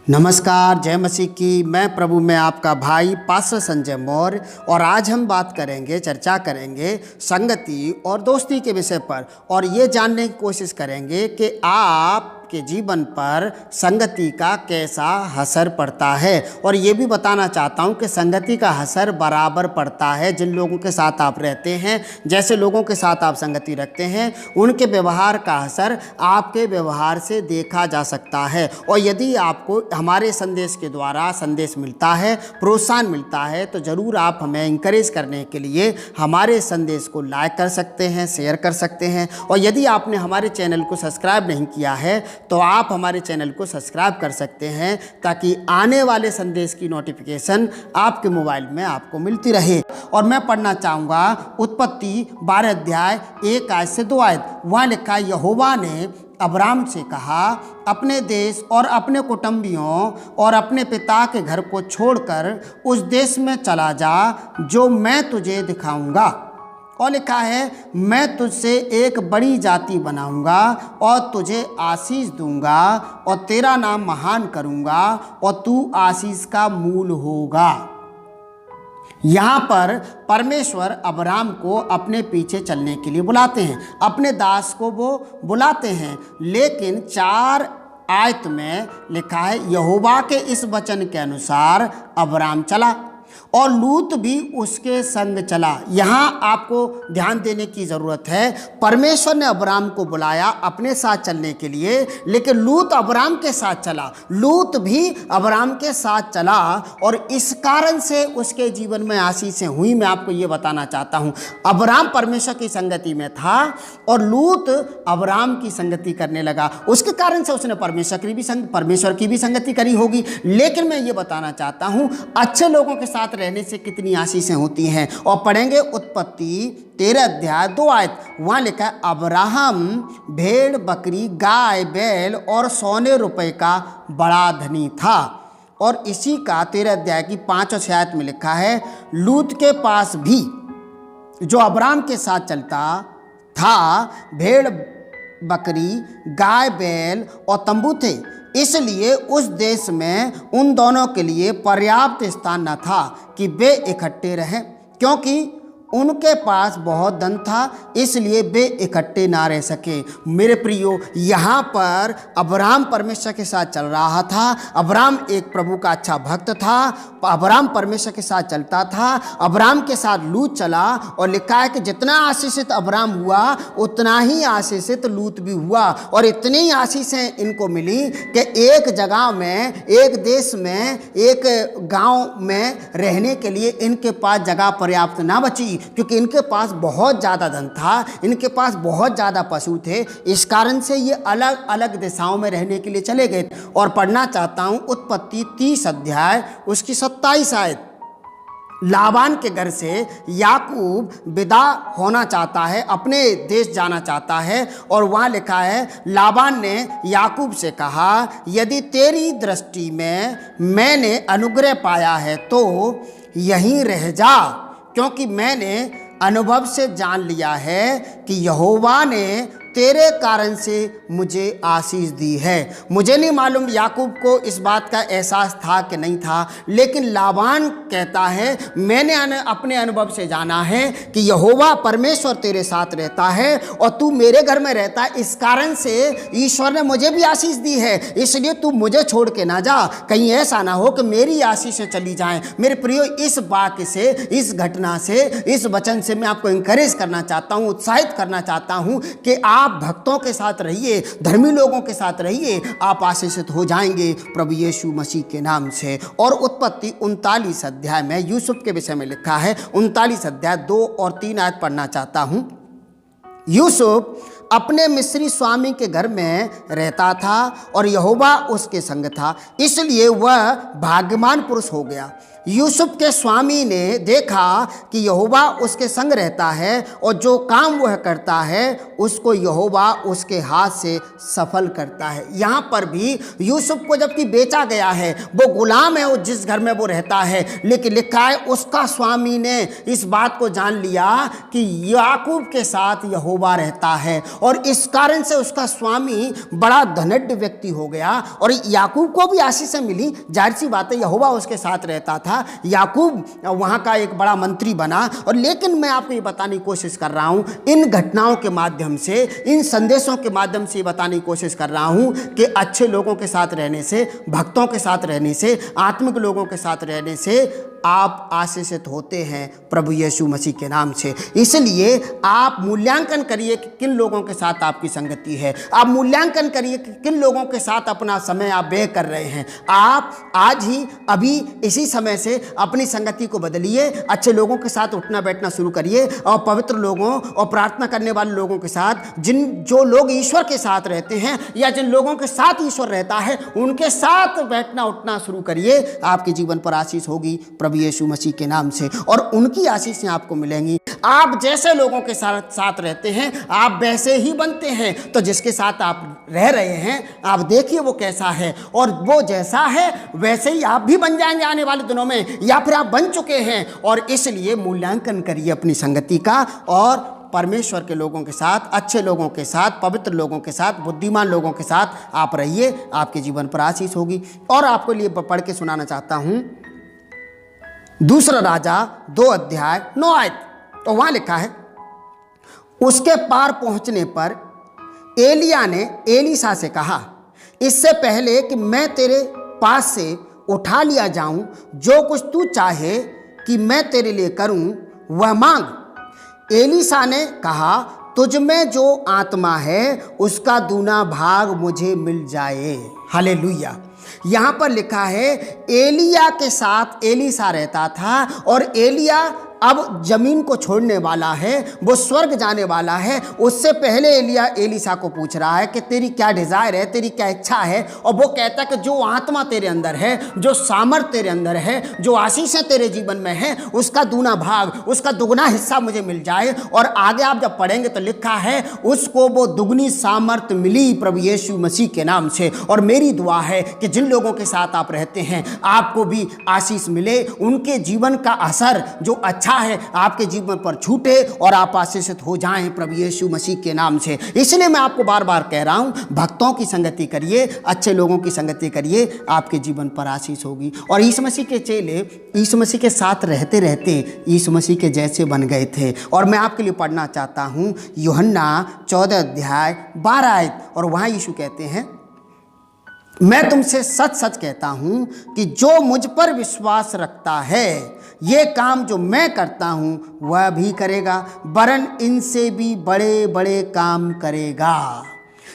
नमस्कार, जय मसीह की। मैं प्रभु में आपका भाई पास्टर संजय मौर्य और आज हम बात करेंगे, चर्चा करेंगे संगति और दोस्ती के विषय पर और ये जानने की कोशिश करेंगे कि आप के जीवन पर संगति का कैसा असर पड़ता है। और ये भी बताना चाहता हूँ कि संगति का असर बराबर पड़ता है जिन लोगों के साथ आप रहते हैं। जैसे लोगों के साथ आप संगति रखते हैं, उनके व्यवहार का असर आपके व्यवहार से देखा जा सकता है। और यदि आपको हमारे संदेश के द्वारा संदेश मिलता है, प्रोत्साहन मिलता है, तो ज़रूर आप हमें इंकरेज करने के लिए हमारे संदेश को लाइक कर सकते हैं, शेयर कर सकते हैं। और यदि आपने हमारे चैनल को सब्सक्राइब नहीं किया है तो आप हमारे चैनल को सब्सक्राइब कर सकते हैं ताकि आने वाले संदेश की नोटिफिकेशन आपके मोबाइल में आपको मिलती रहे। और मैं पढ़ना चाहूँगा उत्पत्ति 12 अध्याय 1 आयत से 2 आयत। वहाँ लिखा है, यहोवा ने अब्राम से कहा, अपने देश और अपने कुटुंबियों और अपने पिता के घर को छोड़कर उस देश में चला जा जो मैं तुझे दिखाऊंगा। और लिखा है, मैं तुझसे एक बड़ी जाति बनाऊंगा और तुझे आशीष दूंगा और तेरा नाम महान करूंगा और तू आशीष का मूल होगा। यहाँ पर परमेश्वर अब्राम को अपने पीछे चलने के लिए बुलाते हैं, अपने दास को वो बुलाते हैं। लेकिन 4 आयत में लिखा है, यहोवा के इस वचन के अनुसार अब्राम चला और लूत भी उसके संग चला। यहाँ आपको ध्यान देने की ज़रूरत है, परमेश्वर ने अब्राम को बुलाया अपने साथ चलने के लिए, लेकिन लूत अब्राम के साथ चला, लूत भी अब्राम के साथ चला और इस कारण से उसके जीवन में आशीषें हुई। मैं आपको ये बताना चाहता हूँ, अब्राम परमेश्वर की संगति में था और लूत अब्राम की संगति करने लगा। उसके कारण से उसने परमेश्वर की भी संगति करी होगी। लेकिन मैं ये बताना चाहता हूँ, अच्छे लोगों के साथ रहने से कितनी आशीषें होती हैं। और पढ़ेंगे उत्पत्ति 13 अध्याय 2 आयत। वहाँ लिखा है, अब्राहम भेड़ बकरी गाय बैल और सोने रुपए का बड़ा धनी था। और इसी का 13 अध्याय की 5 और 6 आयत में लिखा है, लूत के पास भी जो अब्राम के साथ चलता था भेड़ बकरी गाय बैल और तंबू थे, इसलिए उस देश में उन दोनों के लिए पर्याप्त स्थान न था कि वे इकट्ठे रहें, क्योंकि उनके पास बहुत धन था, इसलिए वे इकट्ठे ना रह सके। मेरे प्रियो, यहाँ पर अब्राम परमेश्वर के साथ चल रहा था। अब्राम एक प्रभु का अच्छा भक्त था, अब्राम परमेश्वर के साथ चलता था। अब्राम के साथ लूत चला और लिखा है कि जितना आशीषित अब्राम हुआ उतना ही आशीषित लूत भी हुआ। और इतनी आशीषें इनको मिली कि एक जगह में, एक देश में, एक गांव में रहने के लिए इनके पास जगह पर्याप्त ना बची, क्योंकि इनके पास बहुत ज़्यादा धन था, इनके पास बहुत ज़्यादा पशु थे। इस कारण से ये अलग अलग दिशाओं में रहने के लिए चले गए। और पढ़ना चाहता हूँ उत्पत्ति 30 अध्याय उसकी 27 आयत। लाबान के घर से याकूब विदा होना चाहता है, अपने देश जाना चाहता है। और वहाँ लिखा है, लाबान ने याकूब से कहा, यदि तेरी दृष्टि में मैंने अनुग्रह पाया है तो यहीं रह जा, क्योंकि मैंने अनुभव से जान लिया है कि यहोवा ने तेरे कारण से मुझे आशीष दी है। मुझे नहीं मालूम याकूब को इस बात का एहसास था कि नहीं था, लेकिन लाबान कहता है, मैंने अपने अनुभव से जाना है कि यहोवा परमेश्वर तेरे साथ रहता है और तू मेरे घर में रहता है। इस कारण से ईश्वर ने मुझे भी आशीष दी है, इसलिए तू मुझे छोड़ के ना जा, कहीं ऐसा ना हो कि मेरी आशीषें चली जाएं। मेरे प्रियो, इस वाक्य से, इस घटना से, इस वचन से मैं आपको इंकरेज करना चाहता हूँ, उत्साहित करना चाहता हूँ कि आप भक्तों के साथ रहिए, धर्मी लोगों के साथ रहिए, आप आशीषित हो जाएंगे प्रभु यीशु मसीह के नाम से। और उत्पत्ति 39 अध्याय में यूसुफ के विषय में लिखा है, 39 अध्याय 2 और 3 आयत पढ़ना चाहता हूं। यूसुफ अपने मिस्री स्वामी के घर में रहता था और यहोवा उसके संग था, इसलिए वह भाग्यवान पुरुष हो गया। यूसुफ के स्वामी ने देखा कि यहोवा उसके संग रहता है और जो काम वह करता है उसको यहोवा उसके हाथ से सफल करता है। यहाँ पर भी यूसुफ को जबकि बेचा गया है, वो गुलाम है जिस घर में वो रहता है, लेकिन लिखा है उसका स्वामी ने इस बात को जान लिया कि याकूब के साथ यहोवा रहता है और इस कारण से उसका स्वामी बड़ा धनढ़ व्यक्ति हो गया और याकूब को भी आशीषें मिली। जाहिर सी बात है, यहोवा उसके साथ रहता था, याकूब वहाँ का एक बड़ा मंत्री बना। और लेकिन मैं आपको ये बताने की कोशिश कर रहा हूँ, इन घटनाओं के माध्यम से, इन संदेशों के माध्यम से ये बताने की कोशिश कर रहा हूँ कि अच्छे लोगों के साथ रहने से, भक्तों के साथ रहने से, आत्मिक लोगों के साथ रहने से आप आशीषित होते हैं प्रभु यीशु मसीह के नाम से। इसलिए आप मूल्यांकन करिए कि किन लोगों के साथ आपकी संगति है। आप मूल्यांकन करिए कि किन लोगों के साथ अपना समय आप व्यय कर रहे हैं। आप आज ही अभी इसी समय से अपनी संगति को बदलिए, अच्छे लोगों के साथ उठना बैठना शुरू करिए और पवित्र लोगों और प्रार्थना करने वाले लोगों के साथ, जो लोग ईश्वर के साथ रहते हैं या जिन लोगों के साथ ईश्वर रहता है, उनके साथ बैठना उठना शुरू करिए। आपके जीवन पर आशीष होगी प्रभु यीशु मसीह के नाम से, और उनकी आशीषें आपको मिलेंगी। आप जैसे लोगों के साथ रहते हैं, आप वैसे ही बनते हैं। तो जिसके साथ आप रह रहे हैं, आप देखिए वो कैसा है, और वो जैसा है वैसे ही आप भी बन जाएंगे आने वाले दिनों में, या फिर आप बन चुके हैं। और इसलिए मूल्यांकन करिए अपनी संगति का, और परमेश्वर के लोगों के साथ, अच्छे लोगों के साथ, पवित्र लोगों के साथ, बुद्धिमान लोगों के साथ आप रहिए। आपके जीवन पर आशीष होगी। और आपको लिए पढ़ के सुनाना चाहता हूँ दूसरा राजा 2 अध्याय 9 आयत। तो वहां लिखा है, उसके पार पहुंचने पर एलिया ने एलीशा से कहा, इससे पहले कि मैं तेरे पास से उठा लिया जाऊं, जो कुछ तू चाहे कि मैं तेरे लिए करूं वह मांग। एलीशा ने कहा, तुझ में जो आत्मा है उसका दूना भाग मुझे मिल जाए। हालेलुया। यहाँ पर लिखा है, एलिया के साथ एलीशा रहता था, और एलिया अब जमीन को छोड़ने वाला है, वो स्वर्ग जाने वाला है। उससे पहले एलिया एलीशा को पूछ रहा है कि तेरी क्या डिज़ायर है, तेरी क्या इच्छा है। और वो कहता है कि जो आत्मा तेरे अंदर है, जो सामर्थ तेरे अंदर है, जो आशीषें तेरे जीवन में है, उसका दूना भाग, उसका दुगना हिस्सा मुझे मिल जाए। और आगे आप जब पढ़ेंगे तो लिखा है, उसको वो दुगनी सामर्थ मिली प्रभु यीशु मसीह के नाम से। और मेरी दुआ है कि जिन लोगों के साथ आप रहते हैं, आपको भी आशीष मिले, उनके जीवन का असर जो अच्छा है आपके जीवन पर छूटे, और आप आशीषित हो जाएं प्रभु यीशु मसीह के नाम से। इसलिए मैं आपको बार बार कह रहा हूं, भक्तों की संगति करिए, अच्छे लोगों की संगति करिए, आपके जीवन पर आशीष होगी। और यीशु मसीह के चेले यीशु मसीह के साथ रहते रहते यीशु मसीह के जैसे बन गए थे। और मैं आपके लिए पढ़ना चाहता हूं यूहन्ना 14 अध्याय 12 आयत। और वहां यीशु कहते हैं, मैं तुमसे सच सच कहता हूं कि जो मुझ पर विश्वास रखता है, ये काम जो मैं करता हूं वह भी करेगा, वरन इनसे भी बड़े बड़े काम करेगा।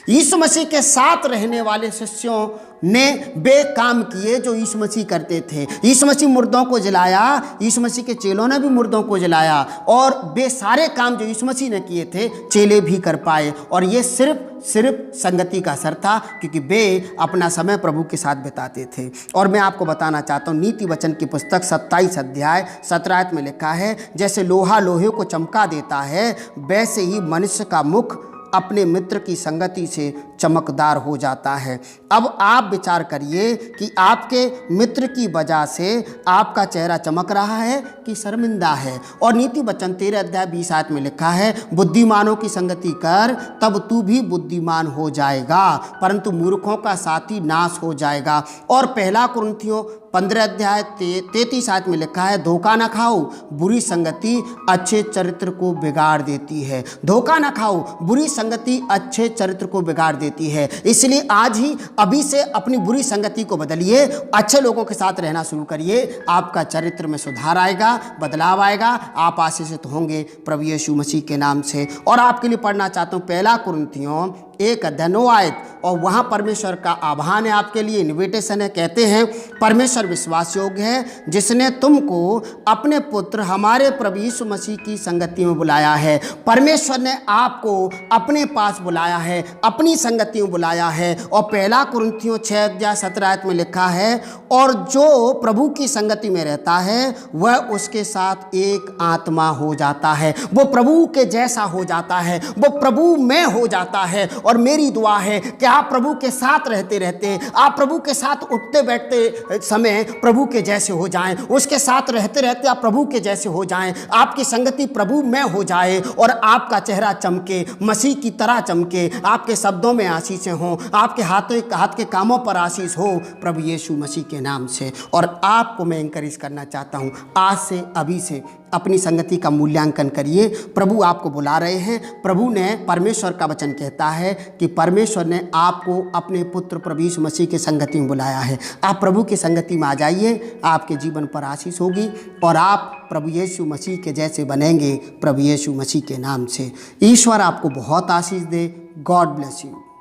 यीशु मसीह के साथ रहने वाले शिष्यों ने वे काम किए जो यीशु मसीह करते थे। यीशु मसीह मुर्दों को जलाया, यीशु मसीह के चेलों ने भी मुर्दों को जलाया, और वे सारे काम जो यीशु मसीह ने किए थे चेले भी कर पाए। और ये सिर्फ संगति का असर था, क्योंकि वे अपना समय प्रभु के साथ बिताते थे। और मैं आपको बताना चाहता हूँ, नीति वचन की पुस्तक 27 अध्याय 17 आयत में लिखा है, जैसे लोहा लोहे को चमका देता है, वैसे ही मनुष्य का मुख अपने मित्र की संगति से चमकदार हो जाता है। अब आप विचार करिए कि आपके मित्र की वजह से आपका चेहरा चमक रहा है कि शर्मिंदा है। और नीति वचन 13 अध्याय 20 आयत में लिखा है, बुद्धिमानों की संगति कर, तब तू भी बुद्धिमान हो जाएगा, परंतु मूर्खों का साथी नाश हो जाएगा। और पहला कुरिन्थियों 15 अध्याय 33 आयत में लिखा है, धोखा न खाओ, बुरी संगति अच्छे चरित्र को बिगाड़ देती है। धोखा न खाओ, बुरी संगति अच्छे चरित्र को बिगाड़ देती है। इसलिए आज ही अभी से अपनी बुरी संगति को बदलिए, अच्छे लोगों के साथ रहना शुरू करिए। आपका चरित्र में सुधार आएगा, बदलाव आएगा, आप आशीषित होंगे प्रभु यीशु मसीह के नाम से। और आपके लिए पढ़ना चाहता हूँ पहला कुरिन्थियों 1 अध्याय 9 आयत। और वहाँ परमेश्वर का आह्वान है आपके लिए, इन्विटेशन है। कहते हैं, परमेश्वर विश्वास योग्य है, जिसने तुमको अपने पुत्र हमारे प्रभु यीशु मसीह की संगति में बुलाया है। परमेश्वर ने आपको अपने पास बुलाया है, अपनी संगति में बुलाया है। और पहला कुरिन्थियों 6 अध्याय 17 आयत में लिखा है, और जो प्रभु की संगति में रहता है वह उसके साथ एक आत्मा हो जाता है, वो प्रभु के जैसा हो जाता है, वो प्रभु में हो जाता है। और मेरी दुआ है कि आप प्रभु के साथ रहते रहते, आप प्रभु के साथ उठते बैठते समय प्रभु के जैसे हो जाएं, उसके साथ रहते रहते आप प्रभु के जैसे हो जाएं, आपकी संगति प्रभु में हो जाए और आपका चेहरा चमके, मसीह की तरह चमके, आपके शब्दों में आशीषें हों, आपके हाथ के कामों पर आशीष हो प्रभु यीशु मसीह के नाम से। और आपको मैं एनकरेज करना चाहता हूँ, आज से अभी से अपनी संगति का मूल्यांकन करिए। प्रभु आपको बुला रहे हैं। प्रभु ने, परमेश्वर का वचन कहता है कि परमेश्वर ने आपको अपने पुत्र प्रभु यीशु मसीह की संगति में बुलाया है। आप प्रभु की संगति में आ जाइए, आपके जीवन पर आशीष होगी और आप प्रभु यीशु मसीह के जैसे बनेंगे प्रभु यीशु मसीह के नाम से। ईश्वर आपको बहुत आशीष दे। God bless you.